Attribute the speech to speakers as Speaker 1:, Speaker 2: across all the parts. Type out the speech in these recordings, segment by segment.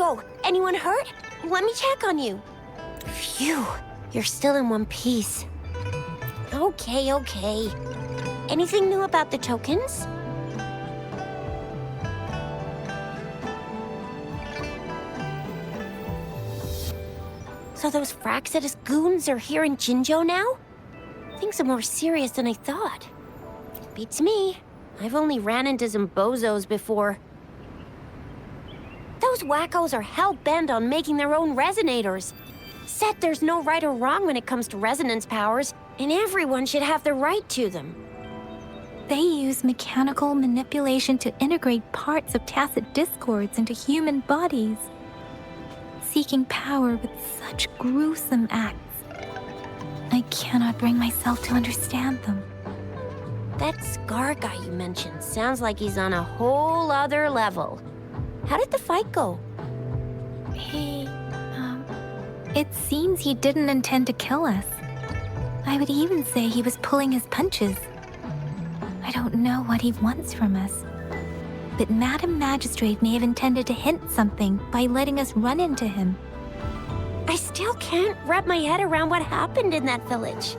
Speaker 1: go. Anyone hurt? Let me check on you. Phew, you're still in one piece. Okay. Anything new about the tokens? So those Fraxidus goons are here in Jinzhou now? Things are more serious than I thought. Beats me. I've only ran into some bozos before. Those wackos are hell-bent on making their own resonators. Said there's no right or wrong when it comes to resonance powers, and everyone should have the right to them.
Speaker 2: They use mechanical manipulation to integrate parts of tacit discords into human bodies, seeking power with such gruesome acts. I cannot bring myself to understand them.
Speaker 1: That Scar guy you mentioned sounds like he's on a whole other level. How did the fight go?
Speaker 2: It seems he didn't intend to kill us. I would even say he was pulling his punches. I don't know what he wants from us. But Madam Magistrate may have intended to hint something by letting us run into him.
Speaker 1: I still can't wrap my head around what happened in that village.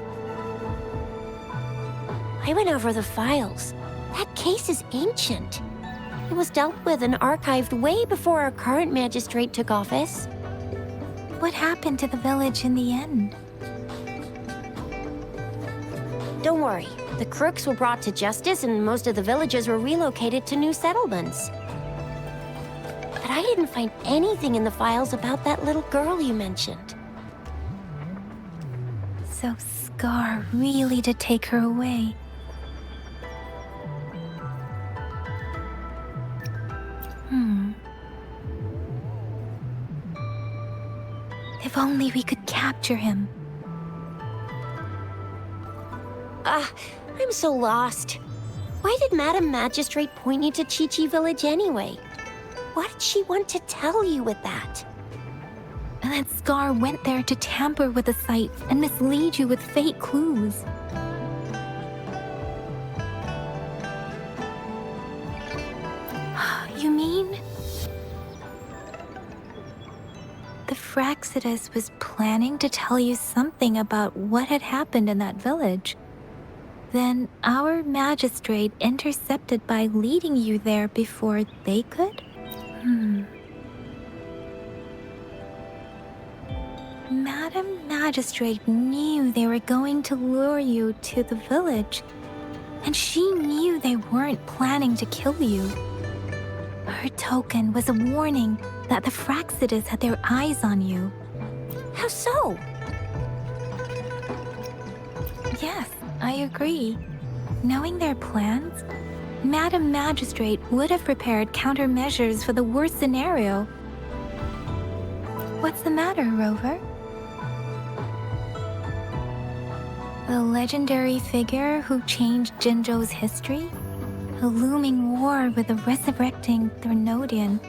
Speaker 1: I went over the files. That case is ancient. It was dealt with and archived way before our current magistrate took office.
Speaker 2: What happened to the village in the end?
Speaker 1: Don't worry. The crooks were brought to justice and most of the villagers were relocated to new settlements. But I didn't find anything in the files about that little girl you mentioned.
Speaker 2: So Scar really did take her away. If only we could capture him.
Speaker 1: I'm so lost. Why did Madam Magistrate point you to Chi-Chi Village anyway? What did she want to tell you with that?
Speaker 2: And that Scar went there to tamper with the site and mislead you with fake clues. You mean? The Fraxidus was planning to tell you something about what had happened in that village. Then our magistrate intercepted by leading you there before they could? Madam Magistrate knew they were going to lure you to the village, and she knew they weren't planning to kill you. Her token was a warning that the Fraxidus had their eyes on you.
Speaker 1: How so?
Speaker 2: Yes, I agree. Knowing their plans, Madam Magistrate would have prepared countermeasures for the worst scenario. What's the matter, Rover? The legendary figure who changed Jinzhou's history? A looming war with the resurrecting Threnodian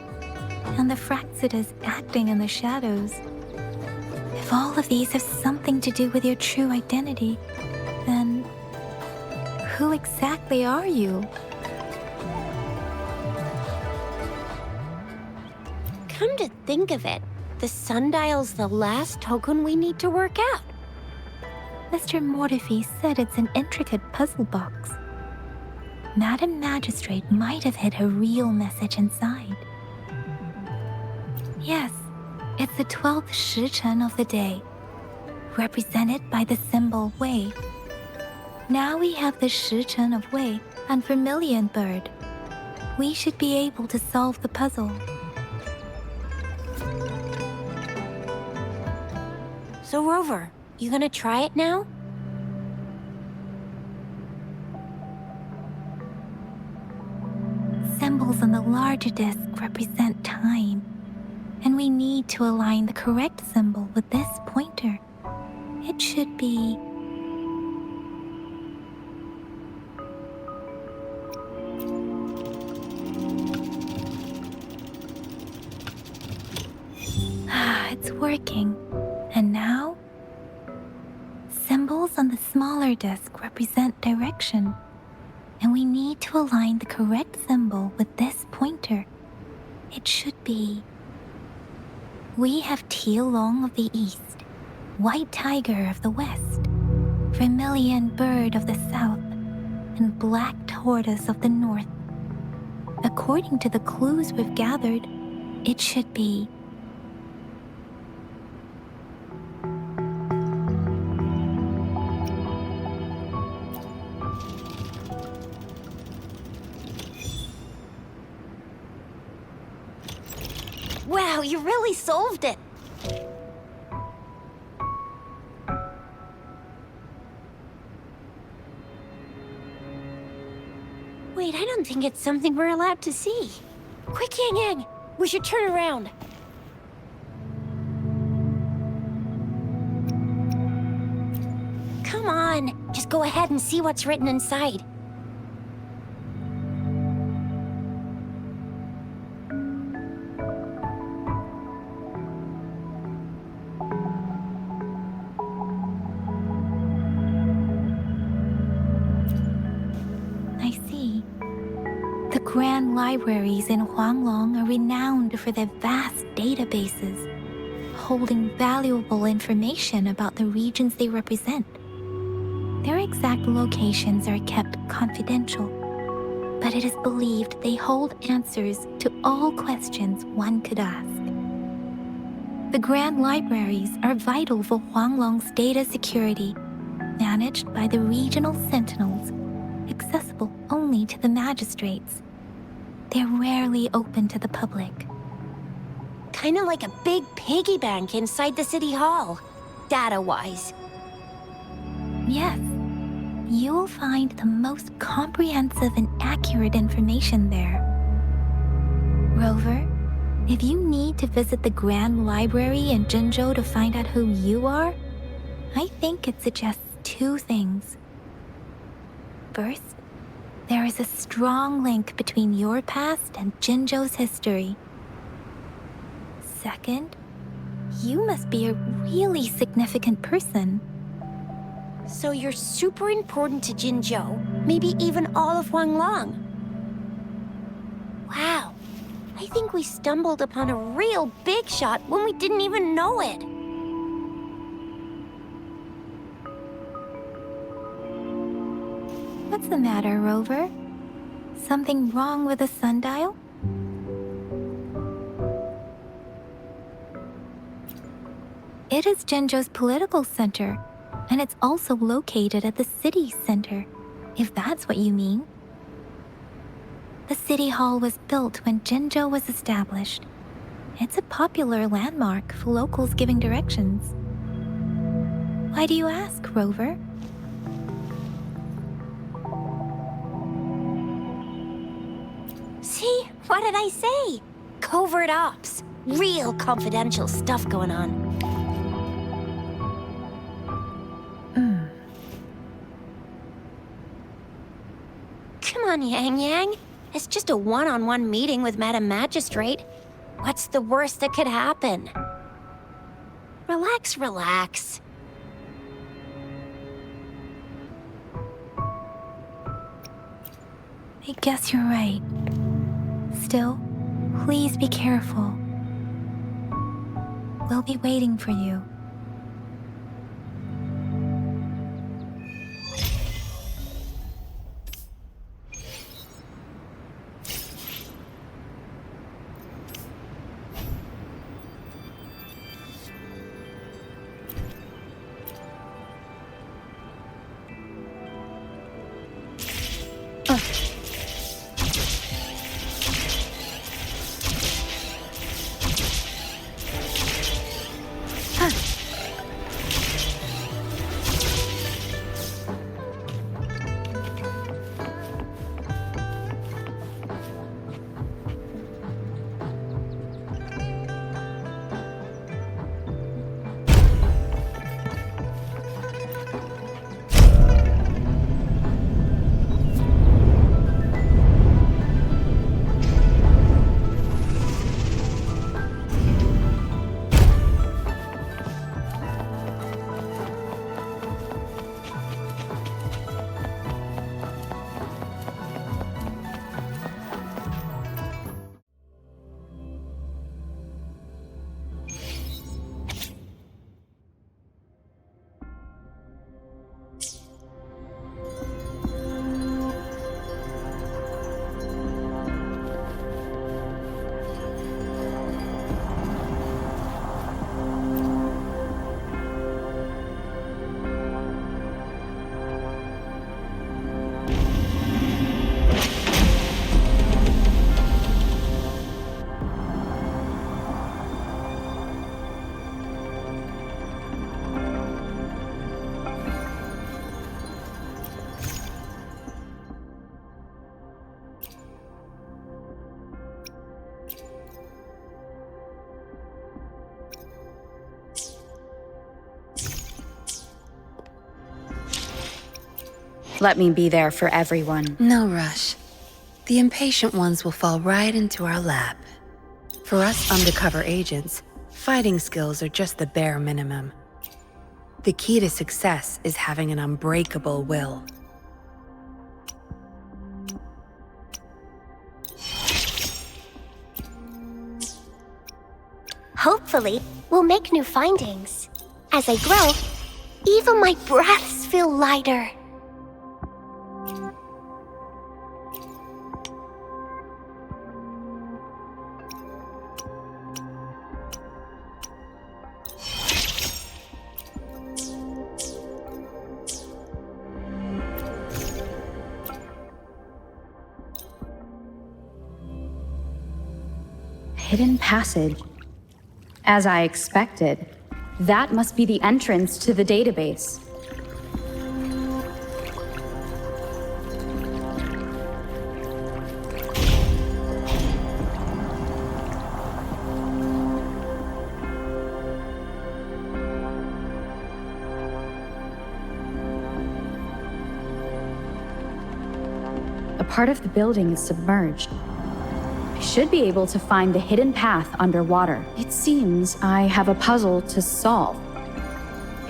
Speaker 2: and the Fraxidus acting in the shadows. If all of these have something to do with your true identity, then who exactly are you?
Speaker 1: Come to think of it, the sundial's the last token we need to work out.
Speaker 2: Mr. Mortefi said it's an intricate puzzle box. Madam Magistrate might have hid a real message inside. Yes, it's the 12th shichen of the day, represented by the symbol Wei. Now we have the shichen of Wei and Vermilion Bird. We should be able to solve the puzzle.
Speaker 1: So Rover, you gonna try it now?
Speaker 2: Symbols on the larger disc represent time, and we need to align the correct symbol with this pointer. It should be... It's working. And now? Symbols on the smaller disc represent direction, and we need to align the correct symbol with this pointer. It should be... We have Tialong of the east, white tiger of the west, vermilion bird of the south, and black tortoise of the north. According to the clues we've gathered, it should be.
Speaker 1: Wow, you really solved it! Wait, I don't think it's something we're allowed to see. Quick, Yang Yang! We should turn around. Come on, just go ahead and see what's written inside.
Speaker 2: I see. The grand libraries in Huanglong are renowned for their vast databases, holding valuable information about the regions they represent. Their exact locations are kept confidential, but it is believed they hold answers to all questions one could ask. The grand libraries are vital for Huanglong's data security, managed by the regional sentinels, accessible only to the magistrates. They're rarely open to the public.
Speaker 1: Kinda like a big piggy bank inside the city hall, data-wise.
Speaker 2: Yes, you will find the most comprehensive and accurate information there. Rover, if you need to visit the Grand Library in Jinzhou to find out who you are, I think it suggests two things. First, there is a strong link between your past and Jinzhou's history. Second, you must be a really significant person.
Speaker 1: So you're super important to Jinzhou, maybe even all of Huanglong. Wow, I think we stumbled upon a real big shot when we didn't even know it.
Speaker 2: What's the matter, Rover? Something wrong with the sundial? It is Jinzhou's political center, and it's also located at the city center, if that's what you mean. The city hall was built when Jinzhou was established. It's a popular landmark for locals giving directions. Why do you ask, Rover?
Speaker 1: See? What did I say? Covert ops. Real confidential stuff going on. Come on, Yang Yang. It's just a one-on-one meeting with Madam Magistrate. What's the worst that could happen? Relax, relax.
Speaker 2: I guess you're right. Still, please be careful. We'll be waiting for you.
Speaker 3: Let me be there for everyone.
Speaker 4: No rush. The impatient ones will fall right into our lap. For us undercover agents, fighting skills are just the bare minimum. The key to success is having an unbreakable will.
Speaker 1: Hopefully, we'll make new findings. As I grow, even my breaths feel lighter.
Speaker 3: Hidden passage. As I expected, that must be the entrance to the database. A part of the building is submerged. I should be able to find the hidden path underwater. It seems I have a puzzle to solve.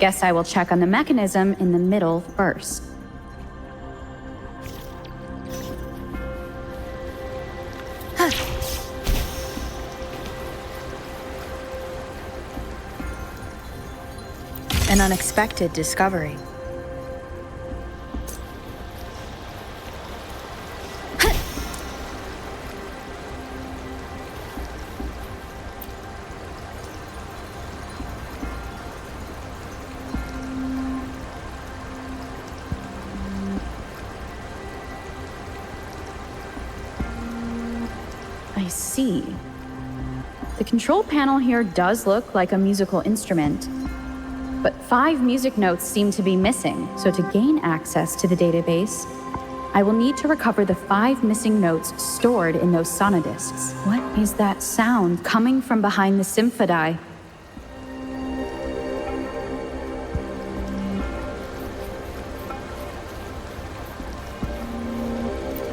Speaker 3: Guess I will check on the mechanism in the middle first. An unexpected discovery. I see. The control panel here does look like a musical instrument, but 5 music notes seem to be missing, so to gain access to the database, I will need to recover the 5 missing notes stored in those sonodiscs. What is that sound coming from behind the symphody?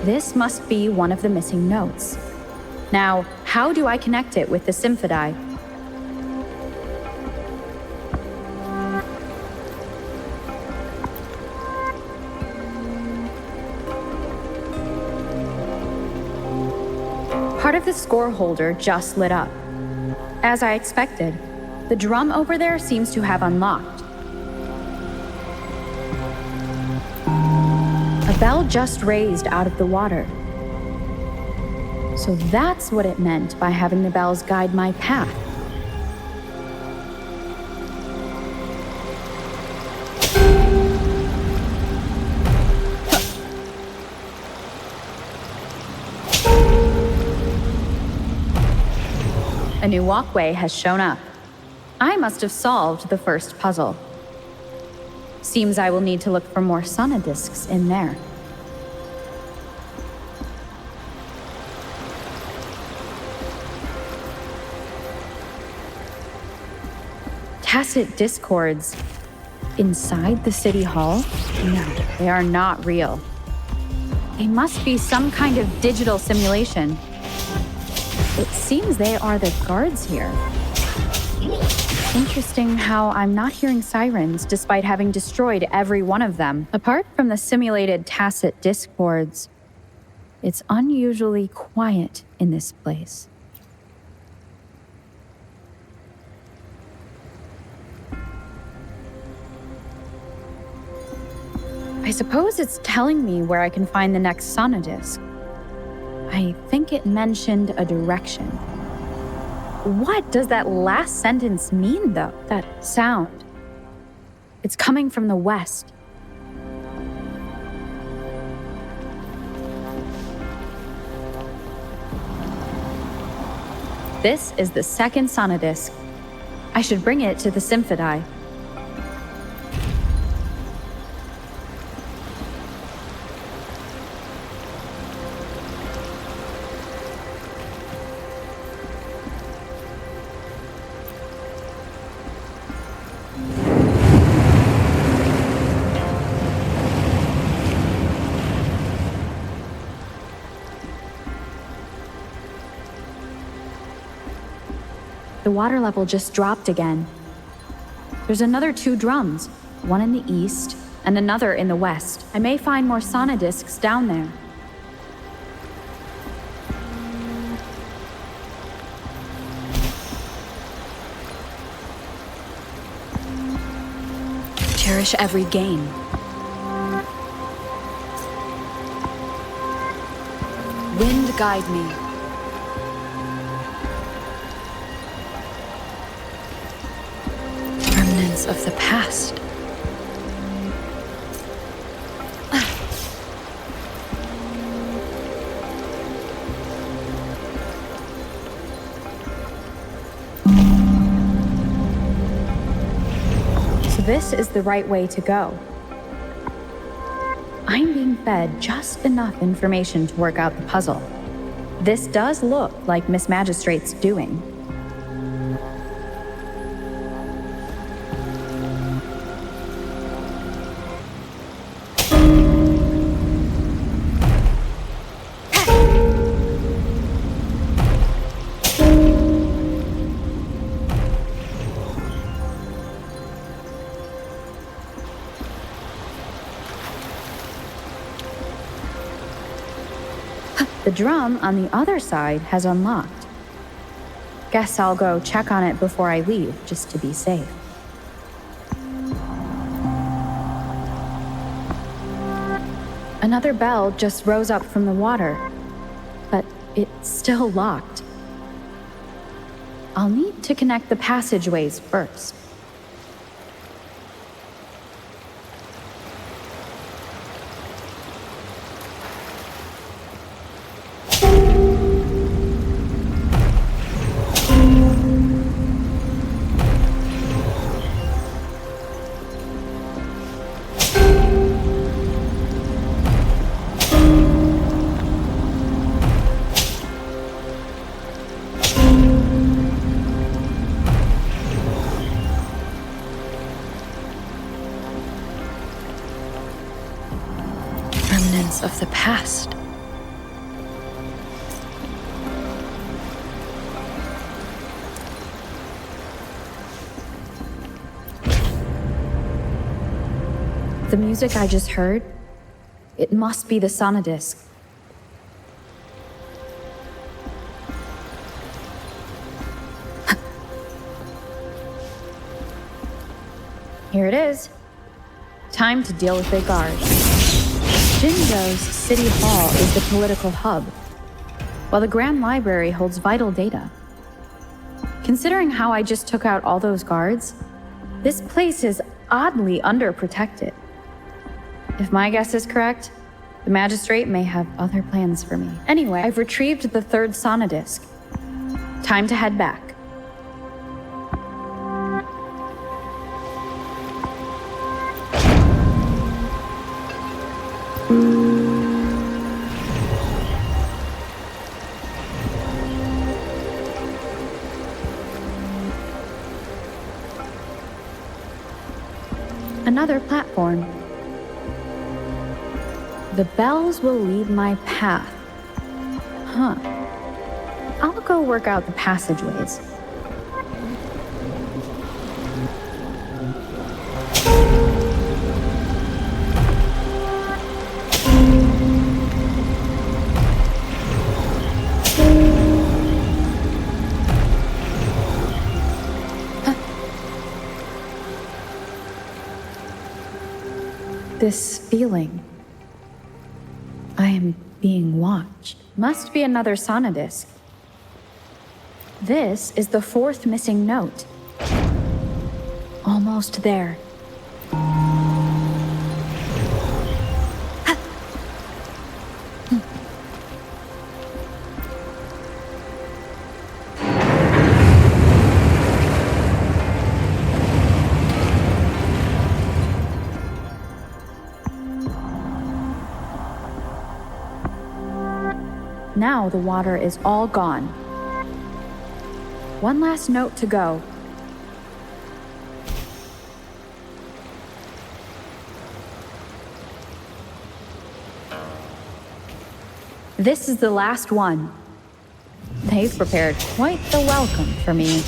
Speaker 3: This must be one of the missing notes. Now, how do I connect it with the symphody? Part of the score holder just lit up. As I expected, the drum over there seems to have unlocked. A bell just raised out of the water. So that's what it meant by having the bells guide my path. A new walkway has shown up. I must have solved the first puzzle. Seems I will need to look for more sonodiscs in there. Tacit discords inside the city hall? No, they are not real. They must be some kind of digital simulation. It seems they are the guards here. Interesting how I'm not hearing sirens despite having destroyed every one of them. Apart from the simulated tacit discords, it's unusually quiet in this place. I suppose it's telling me where I can find the next sonodisc. I think it mentioned a direction. What does that last sentence mean, though? That sound. It's coming from the west. This is the second sonodisc. I should bring it to the symphody. the water level just dropped again. There's another 2 drums, one in the east and another in the west. I may find more sonodiscs down there. Cherish every gain. Wind guide me. Remnants of the past. So this is the right way to go. I'm being fed just enough information to work out the puzzle. This does look like Miss Magistrate's doing. The drum on the other side has unlocked. Guess I'll go check on it before I leave, just to be safe. Another bell just rose up from the water, but it's still locked. I'll need to connect the passageways first. Of the past. The music I just heard, it must be the sonodisc. Here it is. Time to deal with the guards. Jinzhou's City Hall is the political hub, while the Grand Library holds vital data. Considering how I just took out all those guards, this place is oddly underprotected. If my guess is correct, the Magistrate may have other plans for me. Anyway, I've retrieved the 3rd sonodisc. Time to head back. Another platform. The bells will lead my path. Huh. I'll go work out the passageways. This feeling. I am being watched. Must be another sonodisc. This is the 4th missing note. Almost there. Now the water is all gone. One last note to go. This is the last one. They've prepared quite the welcome for me.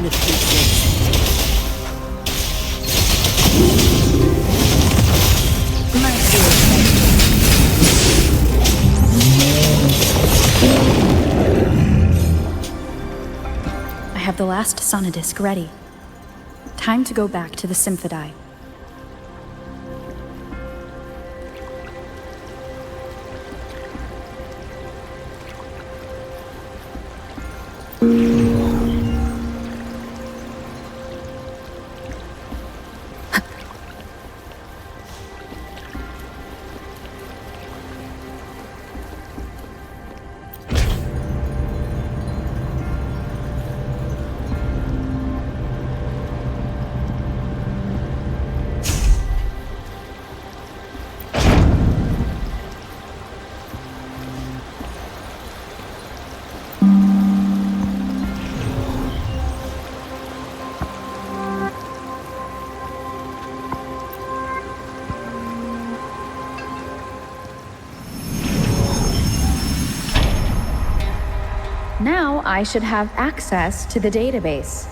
Speaker 4: the pieces. My
Speaker 3: I have the last sonodisc ready. Time to go back to the Symphodi. Now I should have access to the database.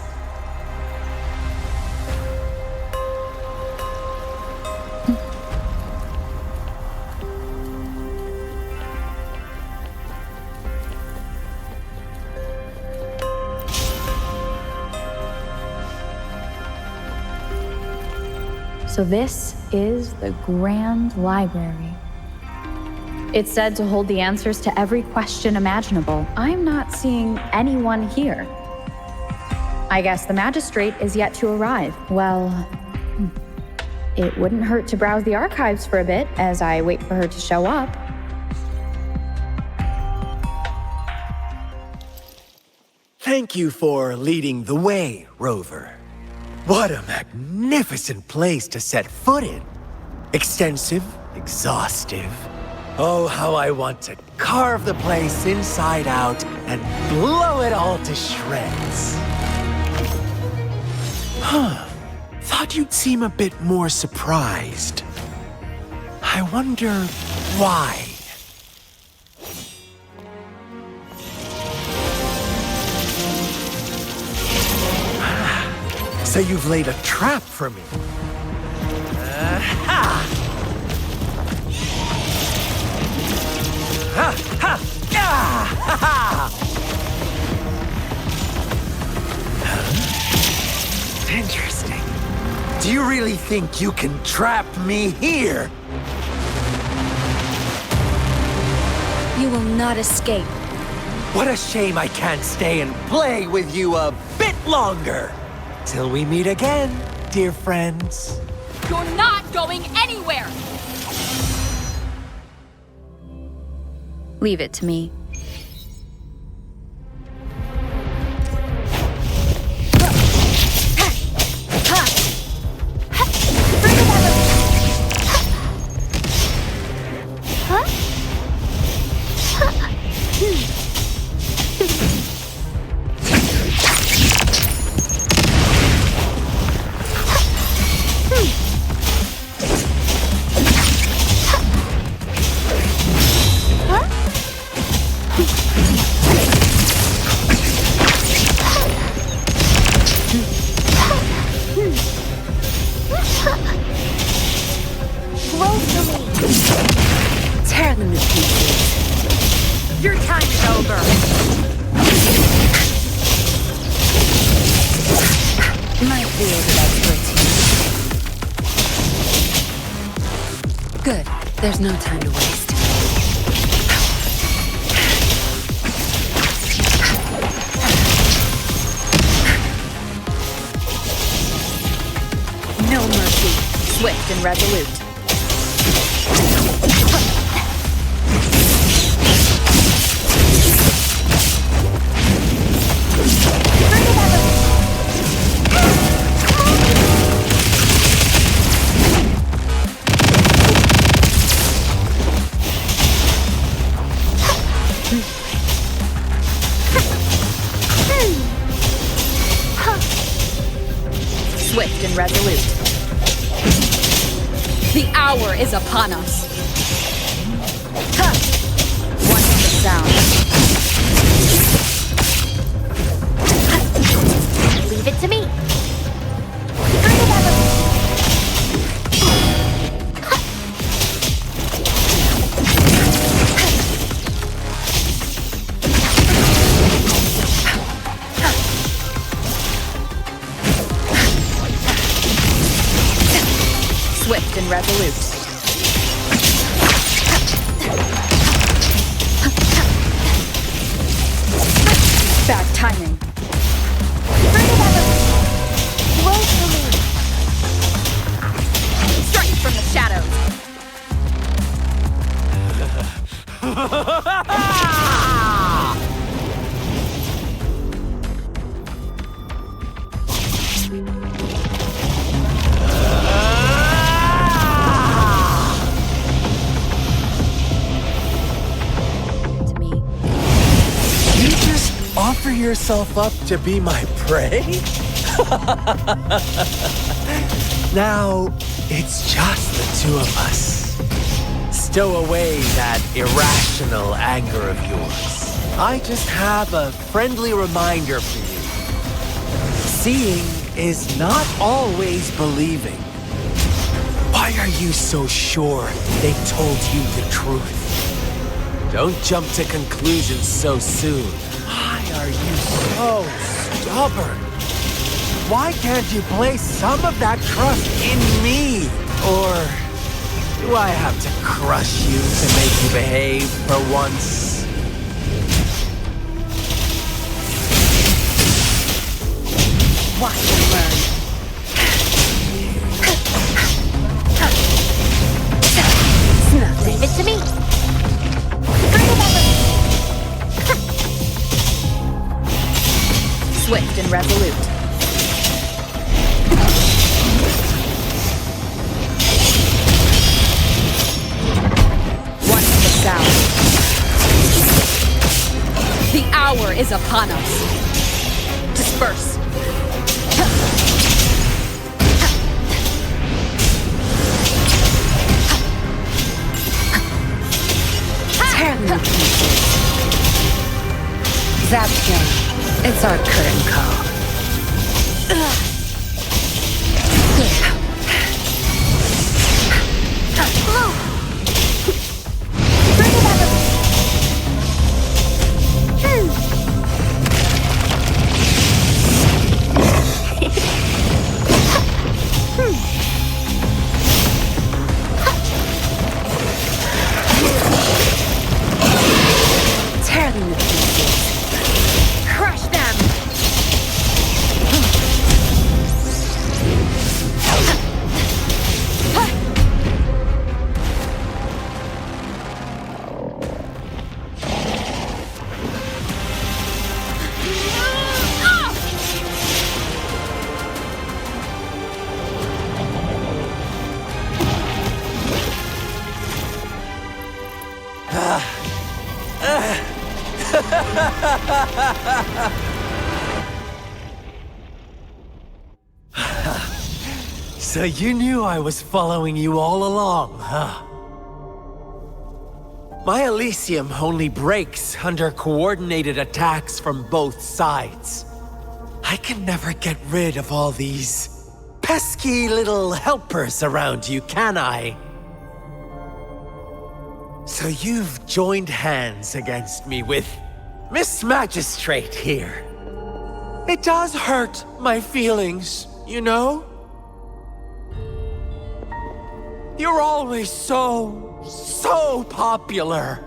Speaker 3: So this is the Grand Library. It's said to hold the answers to every question imaginable. I'm not seeing anyone here. I guess the magistrate is yet to arrive. Well, it wouldn't hurt to browse the archives for a bit as I wait for her to show up.
Speaker 5: Thank you for leading the way, Rover. What a magnificent place to set foot in. Extensive, exhaustive. Oh, how I want to carve the place inside out and blow it all to shreds. Huh. Thought you'd seem a bit more surprised. I wonder why. So you've laid a trap for me. Ha! Ha! Ha! Ah! Ha! Ha! Huh? Interesting. Do you really think you can trap me here?
Speaker 6: You will not escape.
Speaker 5: What a shame I can't stay and play with you a bit longer. Till we meet again, dear friends.
Speaker 6: You're not going anywhere!
Speaker 3: Leave it to me.
Speaker 4: Tear them to pieces.
Speaker 6: Your time is over!
Speaker 4: My field of expertise. Good. There's no time to waste.
Speaker 6: No mercy. Swift and resolute. Swift and resolute. The hour is upon us. Once the sound.
Speaker 1: Leave it to me.
Speaker 6: Swift and resolute. Bad timing. Strike from the shadows. To me.
Speaker 5: You just offer yourself up to be my prey? Now, it's just the two of us. Stow away that irrational anger of yours. I just have a friendly reminder for you. Seeing is not always believing. Why are you so sure they told you the truth? Don't jump to conclusions so soon. Why are you so stubborn? Why can't you place some of that trust in me? Or do I have to crush you to make you behave for once?
Speaker 4: Watch and learn.
Speaker 1: Leave it to me.
Speaker 6: Swift and resolute. One to the south. The hour is upon us. Disperse.
Speaker 4: Tear them to pieces. Zapkin, it's our curtain call. Tear them to pieces. Crush them!
Speaker 5: So you knew I was following you all along, huh? My Elysium only breaks under coordinated attacks from both sides. I can never get rid of all these pesky little helpers around you, can I? So you've joined hands against me with Miss Magistrate here. It does hurt my feelings, you know? You're always so popular.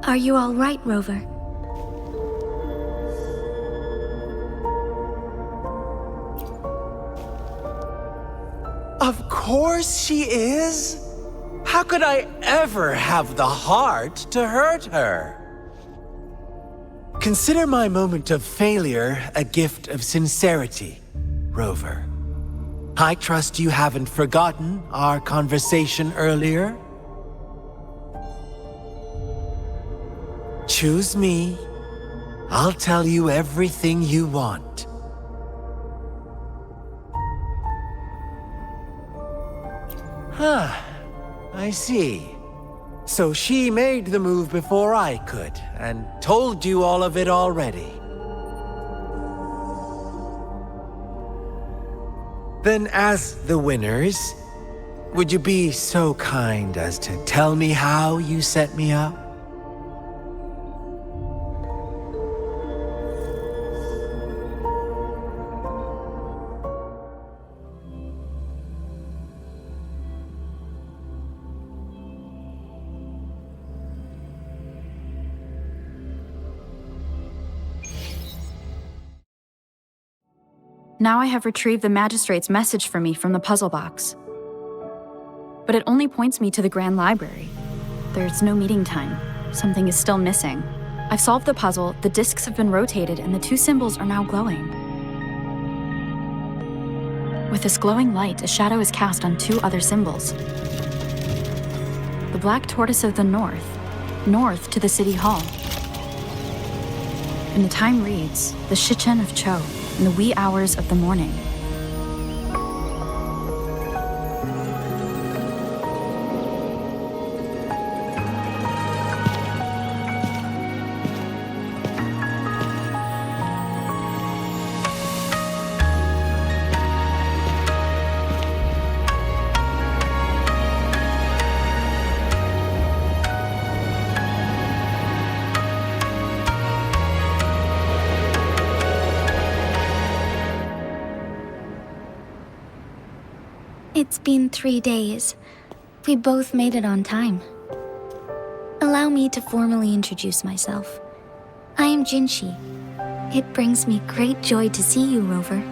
Speaker 2: Are you all right, Rover?
Speaker 5: Of course she is. How could I ever have the heart to hurt her? Consider my moment of failure a gift of sincerity, Rover. I trust you haven't forgotten our conversation earlier. Choose me. I'll tell you everything you want. Huh. I see. So she made the move before I could, and told you all of it already. Then as the winners, would you be so kind as to tell me how you set me up?
Speaker 3: Now I have retrieved the magistrate's message for me from the puzzle box. But it only points me to the Grand Library. There's no meeting time. Something is still missing. I've solved the puzzle, the discs have been rotated, and the two symbols are now glowing. With this glowing light, a shadow is cast on two other symbols. The black tortoise of the north to the city hall. And the time reads, the Shichen of Cho, in the wee hours of the morning.
Speaker 2: It's been 3 days. We both made it on time. Allow me to formally introduce myself. I am Jinshi. It brings me great joy to see you, Rover.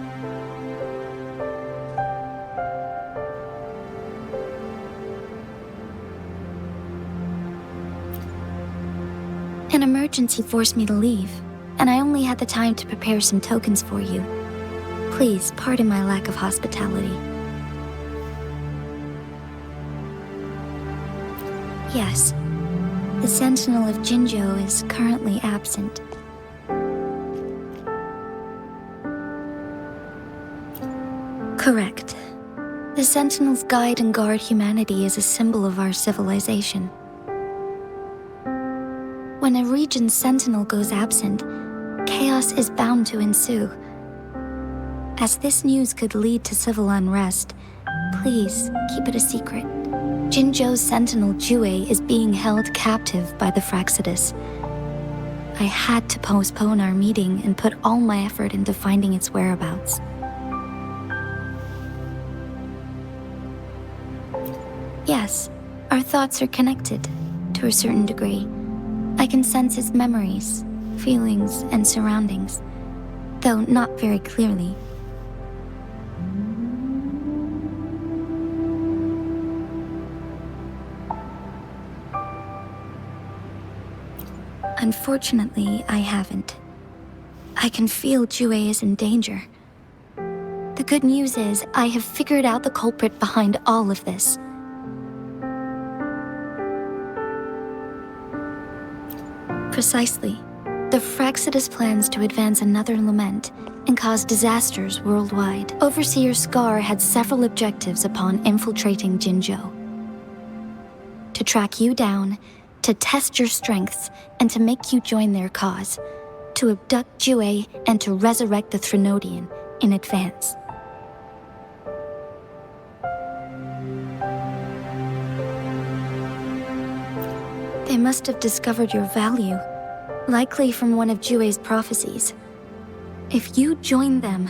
Speaker 2: An emergency forced me to leave, and I only had the time to prepare some tokens for you. Please pardon my lack of hospitality. Yes, the Sentinel of Jinzhou is currently absent. Correct. The Sentinels guide and guard humanity as a symbol of our civilization. When a region's Sentinel goes absent, chaos is bound to ensue. As this news could lead to civil unrest, please keep it a secret. Jinzhou's Sentinel Jue is being held captive by the Fraxidus. I had to postpone our meeting and put all my effort into finding its whereabouts. Yes, our thoughts are connected, to a certain degree. I can sense its memories, feelings, and surroundings, though not very clearly. Unfortunately, I haven't. I can feel Jue is in danger. The good news is, I have figured out the culprit behind all of this. Precisely. The Fraxidus plans to advance another lament and cause disasters worldwide. Overseer Scar had several objectives upon infiltrating Jinzhou. To track you down, to test your strengths, and to make you join their cause. To abduct Jue and to resurrect the Threnodian in advance. They must have discovered your value, likely from one of Jue's prophecies. If you join them,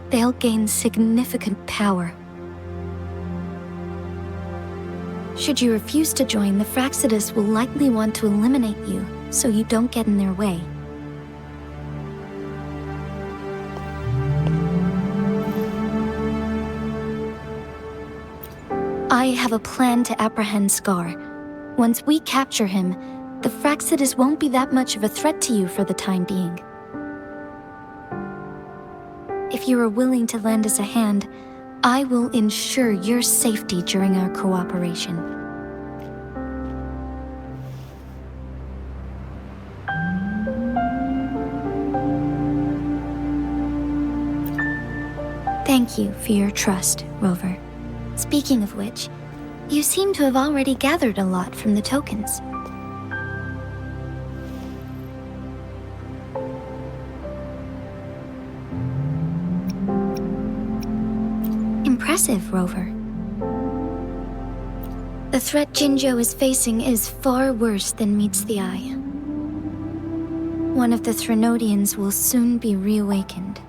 Speaker 2: they'll gain significant power. Should you refuse to join, the Fraxidus will likely want to eliminate you, so you don't get in their way. I have a plan to apprehend Scar. Once we capture him, the Fraxidus won't be that much of a threat to you for the time being. If you are willing to lend us a hand, I will ensure your safety during our cooperation. Thank you for your trust, Rover. Speaking of which, you seem to have already gathered a lot from the tokens. impressive, Rover. The threat Jinzhou is facing is far worse than meets the eye. One of the Threnodians will soon be reawakened.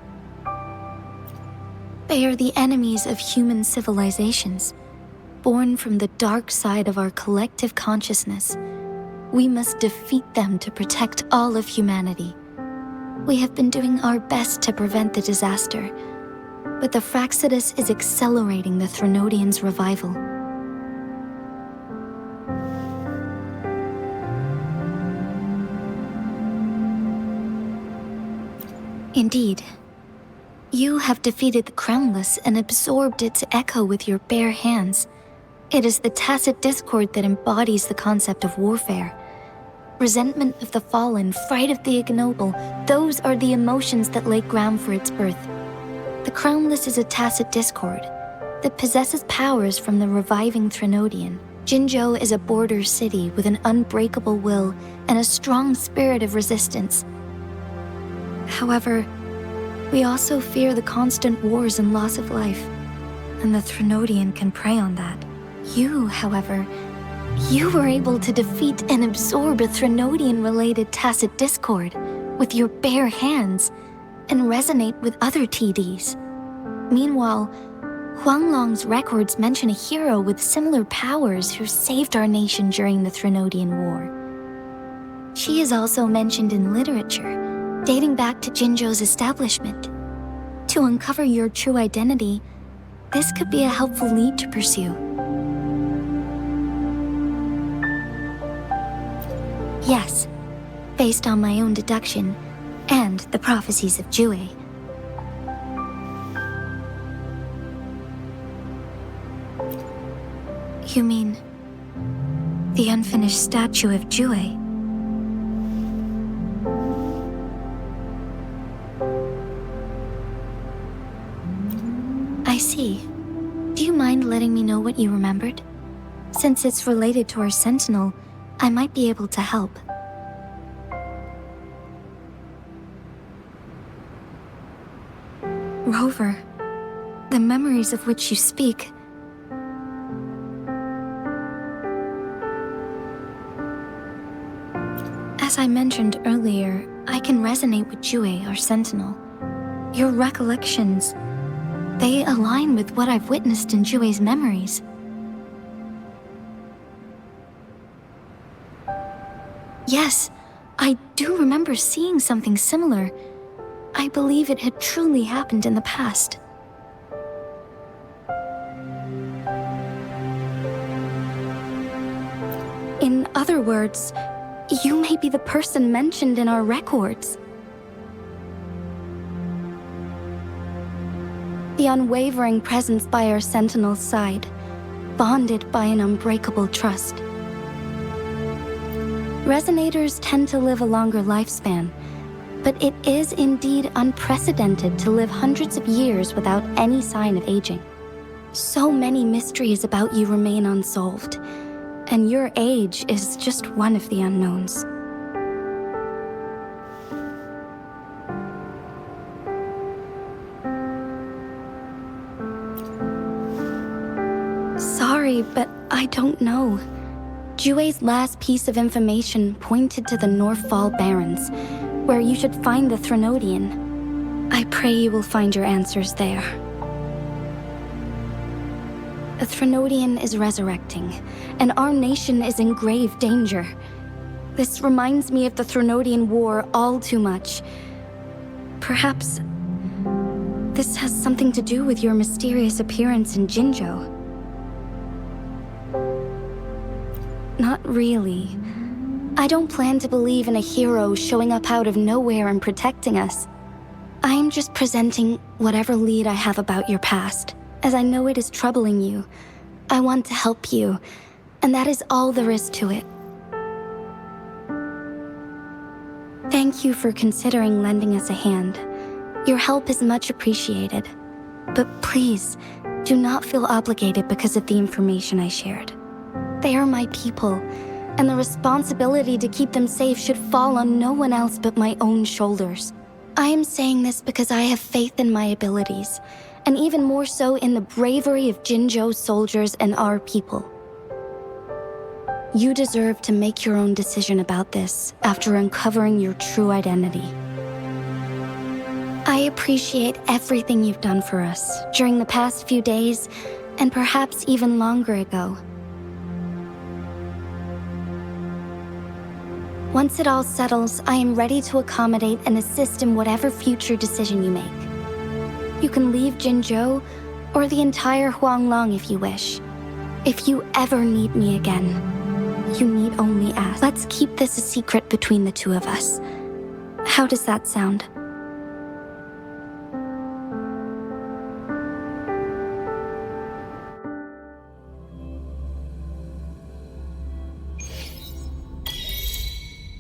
Speaker 2: They are the enemies of human civilizations, born from the dark side of our collective consciousness. We must defeat them to protect all of humanity. We have been doing our best to prevent the disaster, but the Fractsidus is accelerating the Threnodians' revival. Indeed, you have defeated the Crownless and absorbed its echo with your bare hands. It is the tacit discord that embodies the concept of warfare. Resentment of the fallen, fright of the ignoble, those are the emotions that lay ground for its birth. The Crownless is a tacit discord that possesses powers from the reviving Threnodian. Jinzhou is a border city with an unbreakable will and a strong spirit of resistance. However, we also fear the constant wars and loss of life, and the Threnodian can prey on that. You, however, you were able to defeat and absorb a Threnodian-related tacit discord with your bare hands and resonate with other TDs. Meanwhile, Huanglong's records mention a hero with similar powers who saved our nation during the Threnodian War. She is also mentioned in literature, dating back to Jinzhou's establishment. To uncover your true identity, this could be a helpful lead to pursue. Yes, based on my own deduction and the prophecies of Jue. You mean the unfinished statue of Jue? I see. Do you mind letting me know what you remembered? Since it's related to our Sentinel, I might be able to help. Rover, the memories of which you speak. As I mentioned earlier, I can resonate with Jue, our Sentinel. Your recollections, they align with what I've witnessed in Jue's memories. Yes, I do remember seeing something similar. I believe it had truly happened in the past. In other words, you may be the person mentioned in our records. The unwavering presence by our Sentinel's side, bonded by an unbreakable trust. Resonators tend to live a longer lifespan, but it is indeed unprecedented to live hundreds of years without any sign of aging. So many mysteries about you remain unsolved, and your age is just one of the unknowns. Sorry, but I don't know. Jue's last piece of information pointed to the Northfall Barrens, where you should find the Threnodian. I pray you will find your answers there. The Threnodian is resurrecting, and our nation is in grave danger. This reminds me of the Threnodian War all too much. Perhaps this has something to do with your mysterious appearance in Jinzhou. Not really. I don't plan to believe in a hero showing up out of nowhere and protecting us. I am just presenting whatever lead I have about your past, as I know it is troubling you. I want to help you, and that is all there is to it. Thank you for considering lending us a hand. Your help is much appreciated. But please, do not feel obligated because of the information I shared. They are my people, and the responsibility to keep them safe should fall on no one else but my own shoulders. I am saying this because I have faith in my abilities,
Speaker 7: and even more so in the bravery of Jinzhou's soldiers and our people. You deserve to make your own decision about this after uncovering your true identity. I appreciate everything you've done for us during the past few days, and perhaps even longer ago. Once it all settles, I am ready to accommodate and assist in whatever future decision you make. You can leave Jinzhou or the entire Huanglong if you wish. If you ever need me again, you need only ask. Let's keep this a secret between the two of us. How does that sound?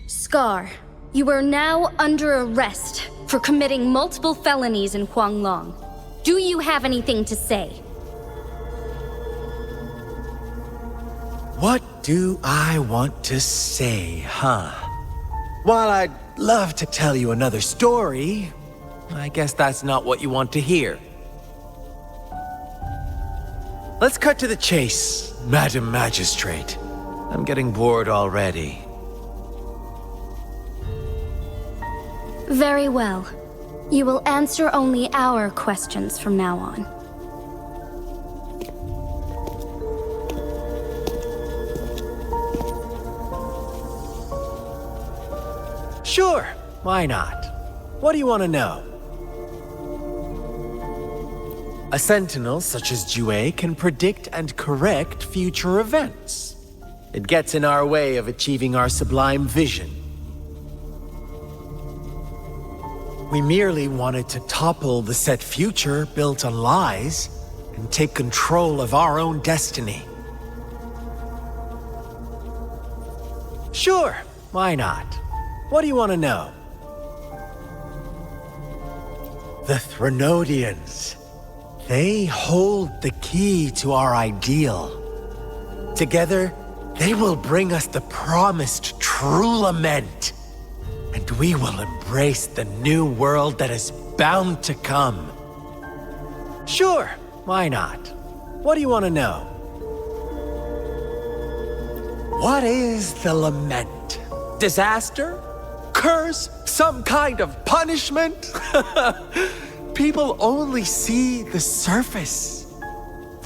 Speaker 7: Scar, you are now under arrest for committing multiple felonies in Huanglong. Do you have anything to say?
Speaker 5: What do I want to say, huh? While I'd love to tell you another story, I guess that's not what you want to hear. Let's cut to the chase, Madam Magistrate. I'm getting bored already.
Speaker 7: Very well. You will answer only our questions from now on.
Speaker 5: Sure, why not? What do you want to know? A sentinel such as Jue can predict and correct future events. It gets in our way of achieving our sublime vision. We merely wanted to topple the set future built on lies and take control of our own destiny. Sure, why not? What do you want to know? The Threnodians. They hold the key to our ideal. Together, they will bring us the promised true lament. And we will embrace the new world that is bound to come. Sure, why not? What do you want to know? What is the lament? Disaster? Curse? Some kind of punishment? People only see the surface.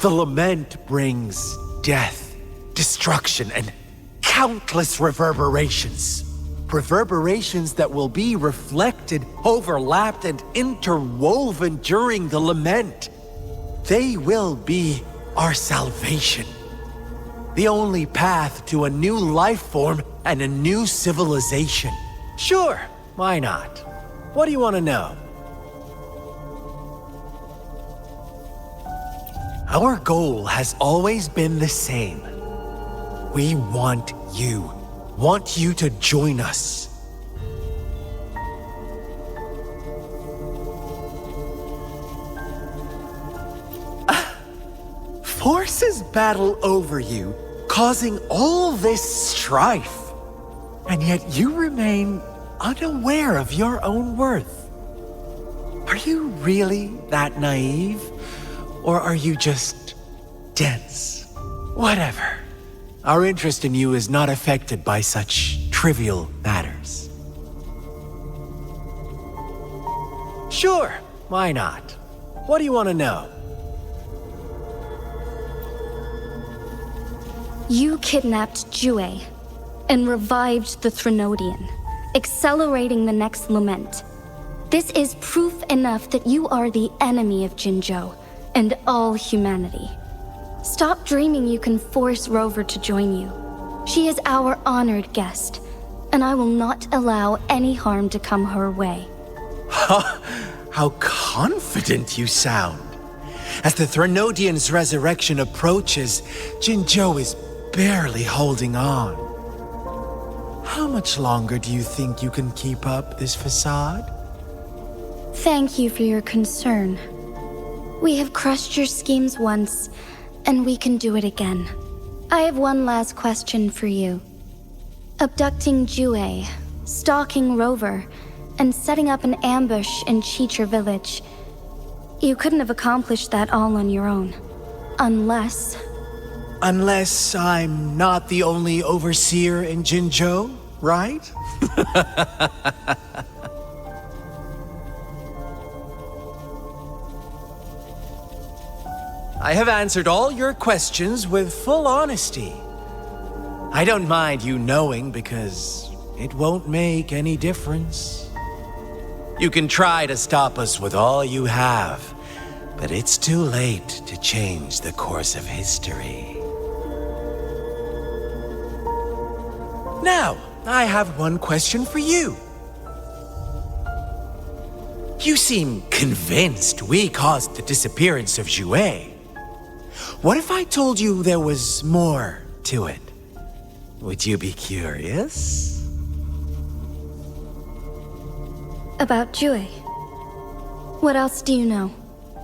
Speaker 5: The lament brings death, destruction, and countless reverberations. Reverberations that will be reflected, overlapped, and interwoven during the lament. They will be our salvation. The only path to a new life form and a new civilization. Sure, why not? What do you want to know? Our goal has always been the same. We want you to join us. Forces battle over you, causing all this strife. And yet you remain unaware of your own worth. Are you really that naive? Or are you just dense? Whatever. Our interest in you is not affected by such trivial matters. Sure, why not? What do you want to know?
Speaker 7: You kidnapped Jue and revived the Threnodian, accelerating the next lament. This is proof enough that you are the enemy of Jinzhou and all humanity. Stop dreaming you can force Rover to join you. She is our honored guest, and I will not allow any harm to come her way.
Speaker 5: How confident you sound. As the Threnodian's resurrection approaches, Jinzhou is barely holding on. How much longer do you think you can keep up this facade?
Speaker 7: Thank you for your concern. We have crushed your schemes once, and we can do it again. I have one last question for you. Abducting Jue, stalking Rover, and setting up an ambush in Cheecher village. You couldn't have accomplished that all on your own. Unless...
Speaker 5: Unless I'm not the only overseer in Jinzhou, right? I have answered all your questions with full honesty. I don't mind you knowing because it won't make any difference. You can try to stop us with all you have, but it's too late to change the course of history. Now, I have one question for you. You seem convinced we caused the disappearance of Jue. What if I told you there was more to it? Would you be curious?
Speaker 7: About Jue. What else do you know?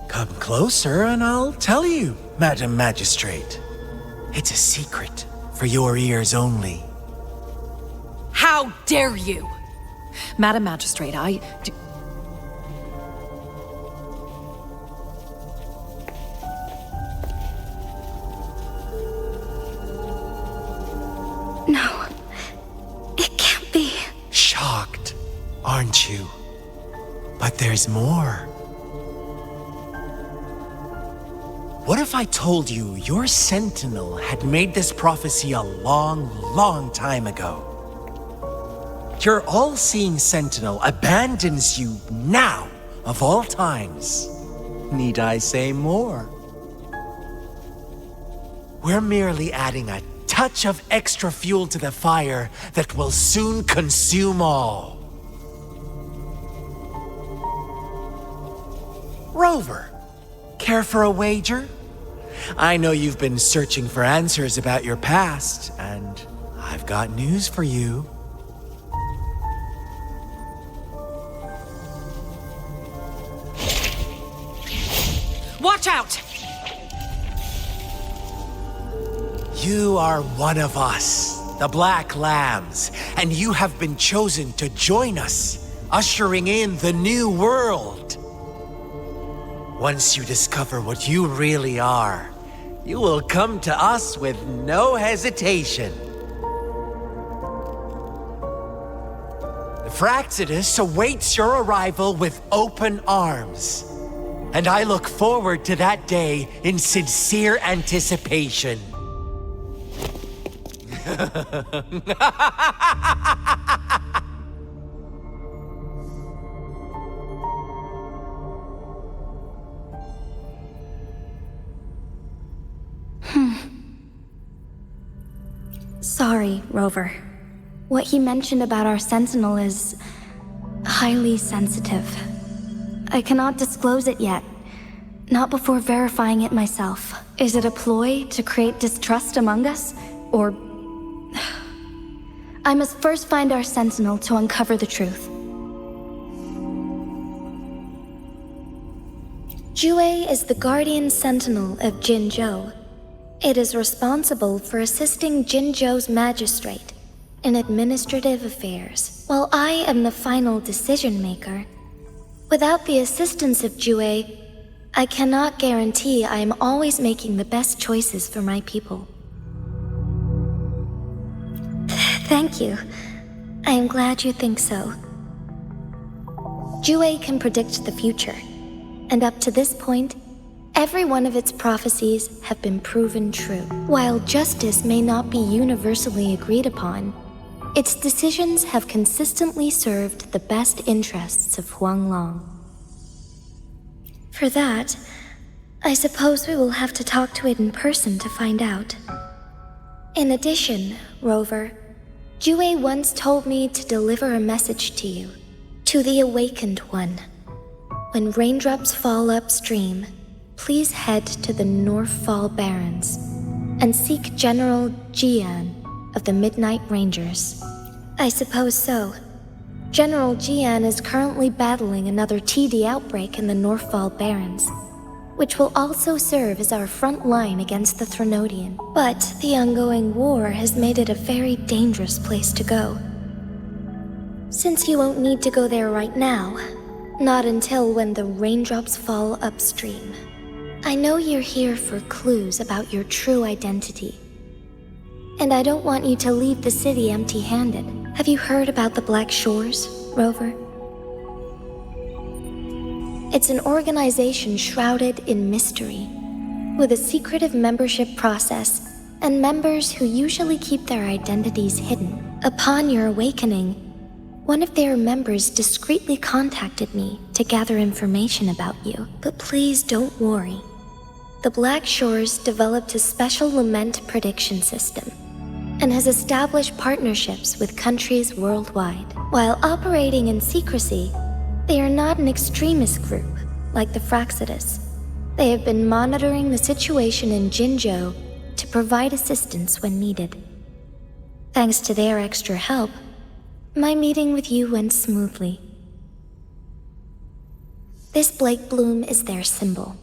Speaker 5: Come closer and I'll tell you, Madam Magistrate. It's a secret for your ears only.
Speaker 6: How dare you! Madam Magistrate,
Speaker 7: No. It can't be.
Speaker 5: Shocked, aren't you? But there's more. What if I told you your sentinel had made this prophecy a long, long time ago? Your all-seeing sentinel abandons you now, of all times. Need I say more? We're merely adding a touch of extra fuel to the fire that will soon consume all. Rover, care for a wager? I know you've been searching for answers about your past, and I've got news for you.
Speaker 6: watch out!
Speaker 5: You are one of us, the Black Lambs, and you have been chosen to join us, ushering in the new world. Once you discover what you really are, you will come to us with no hesitation. The Fraxidus awaits your arrival with open arms, and I look forward to that day in sincere anticipation.
Speaker 7: Sorry, Rover. What he mentioned about our Sentinel is highly sensitive. I cannot disclose it yet. Not before verifying it myself. Is it a ploy to create distrust among us? Or... I must first find our Sentinel to uncover the truth. Jue is the Guardian Sentinel of Jinzhou. It is responsible for assisting Jinzhou's magistrate in administrative affairs, while I am the final decision maker. Without the assistance of Jue, I cannot guarantee I am always making the best choices for my people. Thank you. I am glad you think so. Jue can predict the future, and up to this point, every one of its prophecies have been proven true. While justice may not be universally agreed upon, its decisions have consistently served the best interests of Huanglong. For that, I suppose we will have to talk to it in person to find out. In addition, Rover, Jue once told me to deliver a message to you, to the Awakened One. When raindrops fall upstream, please head to the Northfall Barrens and seek General Jian of the Midnight Rangers. I suppose so. General Jian is currently battling another TD outbreak in the Northfall Barrens, which will also serve as our front line against the Threnodian. But the ongoing war has made it a very dangerous place to go. Since you won't need to go there right now, Not until when the raindrops fall upstream. I know you're here for clues about your true identity. And I don't want you to leave the city empty-handed. Have you heard about the Black Shores, Rover? It's an organization shrouded in mystery, with a secretive membership process and members who usually keep their identities hidden. Upon your awakening, one of their members discreetly contacted me to gather information about you. But please don't worry. The Black Shores developed a special lament prediction system and has established partnerships with countries worldwide. While operating in secrecy, they are not an extremist group like the Fraxidus. They have been monitoring the situation in Jinzhou to provide assistance when needed. Thanks to their extra help, my meeting with you went smoothly. This Blake Bloom is their symbol.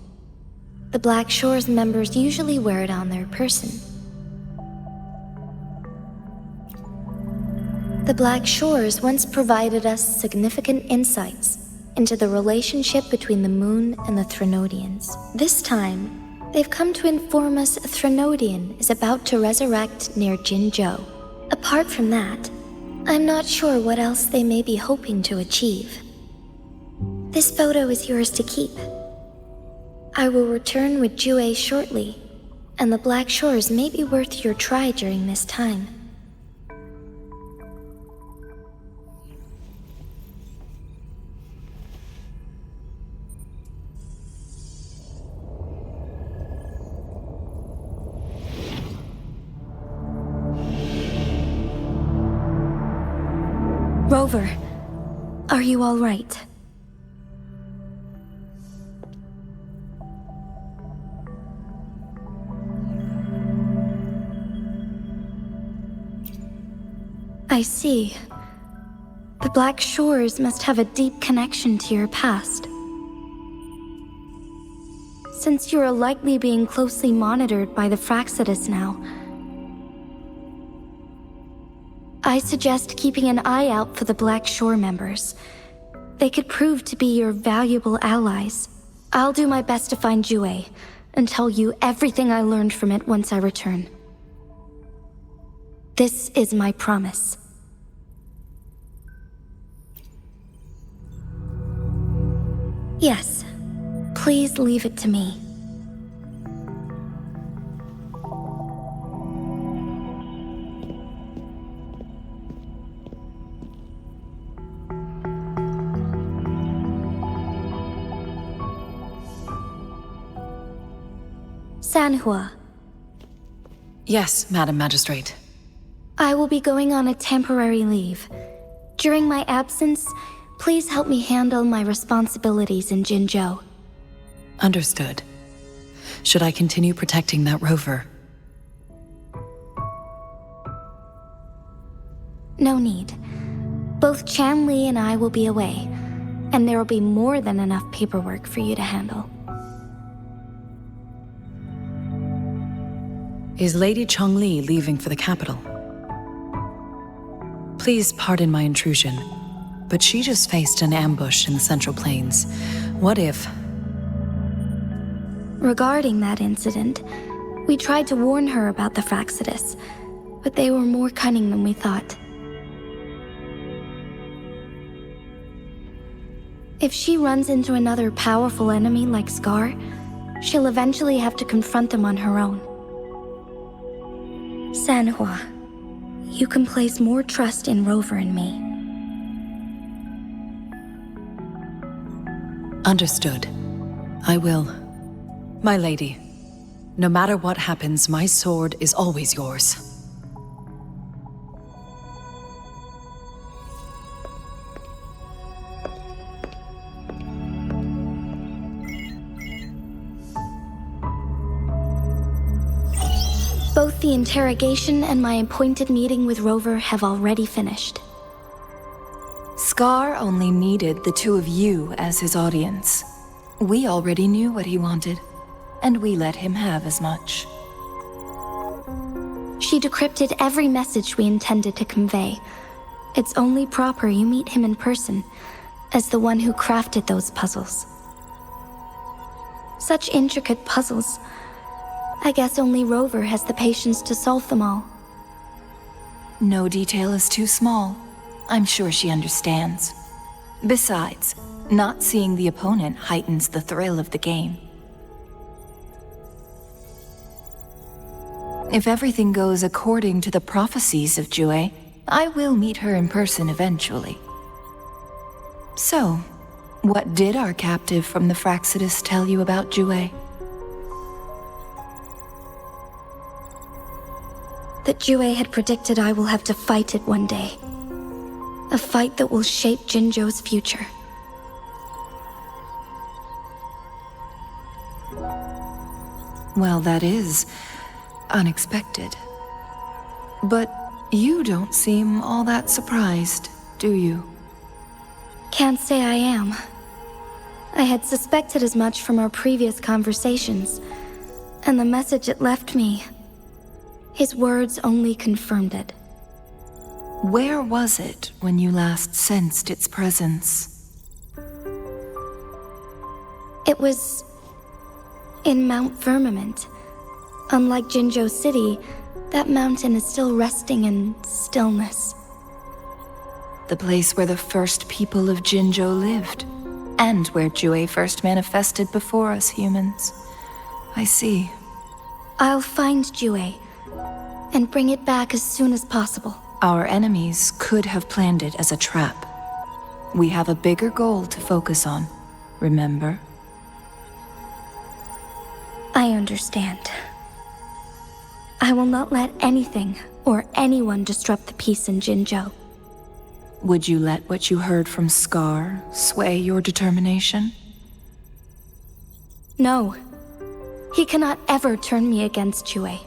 Speaker 7: The Black Shores members usually wear it on their person. The Black Shores once provided us significant insights into the relationship between the moon and the Threnodians. This time, they've come to inform us a Threnodian is about to resurrect near Jinzhou. Apart from that, I'm not sure what else they may be hoping to achieve. This photo is yours to keep. I will return with Jue shortly, and the Black Shores may be worth your try during this time. Rover, are you all right? I see. The Black Shores must have a deep connection to your past. Since you are likely being closely monitored by the Fraxidus now, I suggest keeping an eye out for the Black Shore members. They could prove to be your valuable allies. I'll do my best to find Jue and tell you everything I learned from it once I return. This is my promise. Yes, please leave it to me. Sanhua.
Speaker 6: Yes, Madam Magistrate.
Speaker 7: I will be going on a temporary leave. During my absence, please help me handle my responsibilities in Jinzhou.
Speaker 6: Understood. Should I continue protecting that rover?
Speaker 7: No need. Both Chan Li and I will be away, and there will be more than enough paperwork for you to handle.
Speaker 6: Is Lady Chongli leaving for the capital? Please pardon my intrusion, but she just faced an ambush in the Central Plains. What if...
Speaker 7: Regarding that incident, we tried to warn her about the Fraxidus, but they were more cunning than we thought. If she runs into another powerful enemy like Scar, she'll eventually have to confront them on her own. Sanhua, you can place more trust in Rover and me.
Speaker 6: Understood. I will. My lady, no matter what happens, my sword is always yours.
Speaker 7: Both the interrogation and my appointed meeting with Rover have already finished.
Speaker 8: Scar only needed the two of you as his audience. We already knew what he wanted, and we let him have as much.
Speaker 7: She decrypted every message we intended to convey. It's only proper you meet him in person, as the one who crafted those puzzles. Such intricate puzzles. I guess only Rover has the patience to solve them all.
Speaker 8: No detail is too small. I'm sure she understands. Besides, not seeing the opponent heightens the thrill of the game. If everything goes according to the prophecies of Jue, I will meet her in person eventually. So, what did our captive from the Fraxidus tell you about Jue?
Speaker 7: That Jue had predicted I will have to fight it one day. A fight that will shape Jinzhou's future.
Speaker 8: Well, that is unexpected. But you don't seem all that surprised, do you?
Speaker 7: Can't say I am. I had suspected as much from our previous conversations, and the message it left me. His words only confirmed it.
Speaker 8: Where was it when you last sensed its presence?
Speaker 7: It was in Mount Firmament. Unlike Jinzhou City, that mountain is still resting in stillness.
Speaker 8: The place where the first people of Jinzhou lived, and where Jue first manifested before us humans. I see.
Speaker 7: I'll find Jue and bring it back as soon as possible.
Speaker 8: Our enemies could have planned it as a trap. We have a bigger goal to focus on, remember?
Speaker 7: I understand. I will not let anything or anyone disrupt the peace in Jinzhou.
Speaker 8: Would you let what you heard from Scar sway your determination?
Speaker 7: No. He cannot ever turn me against Jue.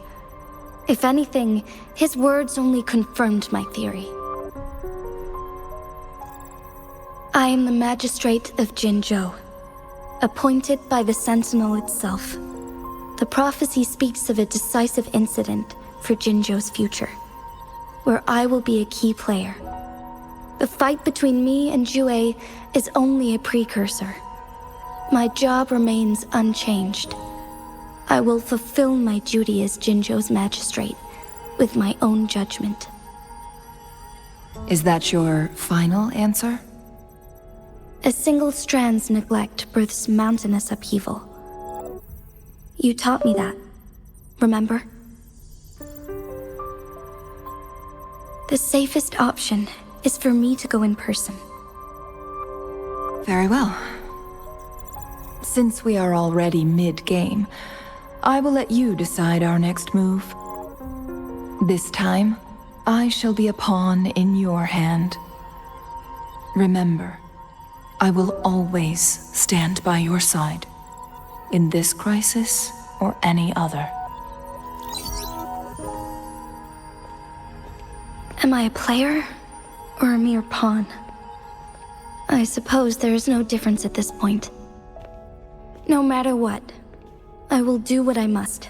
Speaker 7: If anything, his words only confirmed my theory. I am the magistrate of Jinzhou, appointed by the Sentinel itself. The prophecy speaks of a decisive incident for Jinzhou's future, where I will be a key player. The fight between me and Jue is only a precursor. My job remains unchanged. I will fulfill my duty as Jinzhou's magistrate with my own judgment.
Speaker 8: Is that your final answer?
Speaker 7: A single strand's neglect births mountainous upheaval. You taught me that, remember? The safest option is for me to go in person.
Speaker 8: Very well. Since we are already mid-game, I will let you decide our next move. This time, I shall be a pawn in your hand. Remember, I will always stand by your side, in this crisis or any other.
Speaker 7: Am I a player or a mere pawn? I suppose there is no difference at this point. No matter what, I will do what I must.